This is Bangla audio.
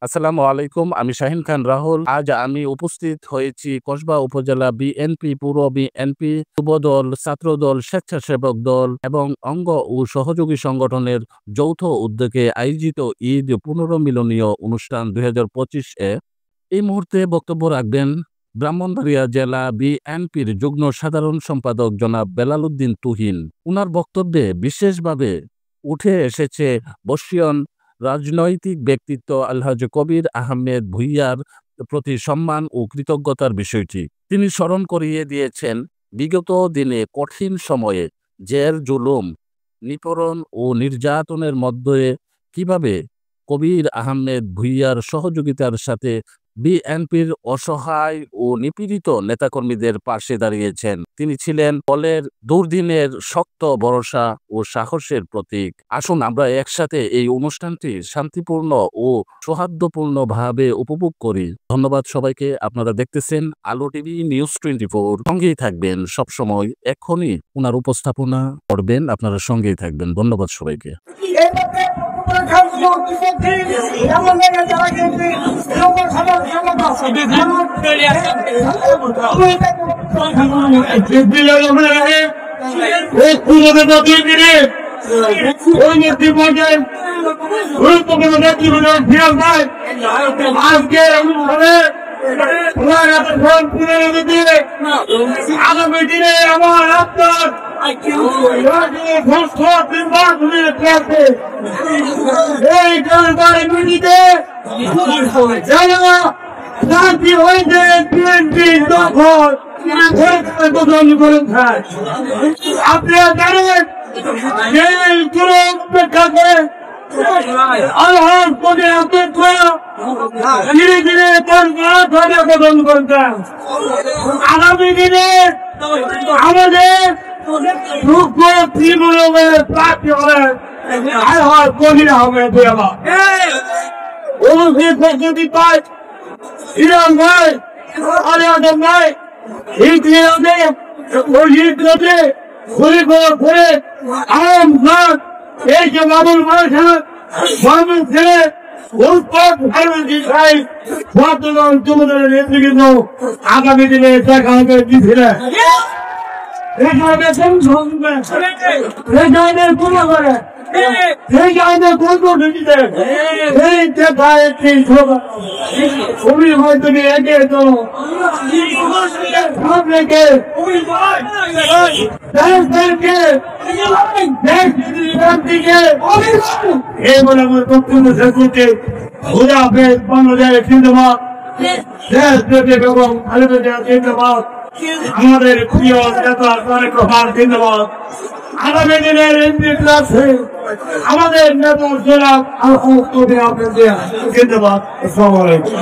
আসসালামু আলাইকুম। আমি শাহিন খান রাহুল। আজ আমি উপস্থিত হয়েছি কসবা উপজেলা বিএনপি, পৌর বিএনপি, যুবদল, ছাত্রদল, স্বেচ্ছাসেবক দল এবং অঙ্গ ও সহযোগী সংগঠনের যৌথ উদ্যোগে আয়োজিত ঈদ পুনর্মিলনীয় অনুষ্ঠান 2025-এ। এই মুহূর্তে বক্তব্য রাখবেন ব্রাহ্মণবাড়িয়া জেলা বিএনপির যুগ্ম সাধারণ সম্পাদক জনাব বেলাল উদ্দিন তুহিন। উনার বক্তব্যে বিশেষভাবে উঠে এসেছে বর্ষীয়ন রাজনৈতিক ব্যক্তিত্ব আলহাজ কবির আহমেদ ভূঁইয়ার প্রতি সম্মান ও কৃতজ্ঞতার বিষয়টি। তিনি স্মরণ করিয়ে দিয়েছেন বিগত দিনে কঠিন সময়ে জেল, জুলুম, নিপীড়ন ও নির্যাতনের মধ্যে কিভাবে কবির আহমেদ ভূঁইয়ার সহযোগিতার সাথে বিএনপির অসহায় ও নিপীড়িত নেতাকর্মীদের পাশে দাঁড়িয়েছেন। তিনি ছিলেন দলের দুর্দিনের শক্ত ভরসা ও সাহসের প্রতীক। আসুন আমরা একসাথে এই অনুষ্ঠানটি শান্তিপূর্ণ ও সৌহার্দ্যপূর্ণভাবে উপভোগ করি। ধন্যবাদ সবাইকে। আপনারা দেখতেছেন আলো টিভি নিউজ 24। সঙ্গেই থাকবেন সবসময়। এখনই ওনার উপস্থাপনা করবেন, আপনারা সঙ্গেই থাকবেন। ধন্যবাদ সবাইকে। আগামী দিনে আমার আপনার এই দরবারে মিলিতে শান্তি হয়েছে বিএনপির দখল আপনারা জানেন উপেক্ষা করে আল্লাহর পদে অপেক্ষা ধীরে ধীরে গঠন করতাম। আগামী দিনে আমাদের প্রাপ্তি হবে কবিরা হবে ইরান ভাই আলিয়াদম ভাই এই যে বাবুল মানুষ ছেলে নেতৃত্ব আগামী দিনে দেখা হবে দিচ্ছিলেন আমাদের প্রিয় নেতা তারেক রহমান জিন্দাবাদ। আগামী দিনের এমপি ক্লাসে আমাদের নেতা জনাব আলহাজ কবির আহমেদ জিন্দাবাদ। আসসালামু আলাইকুম।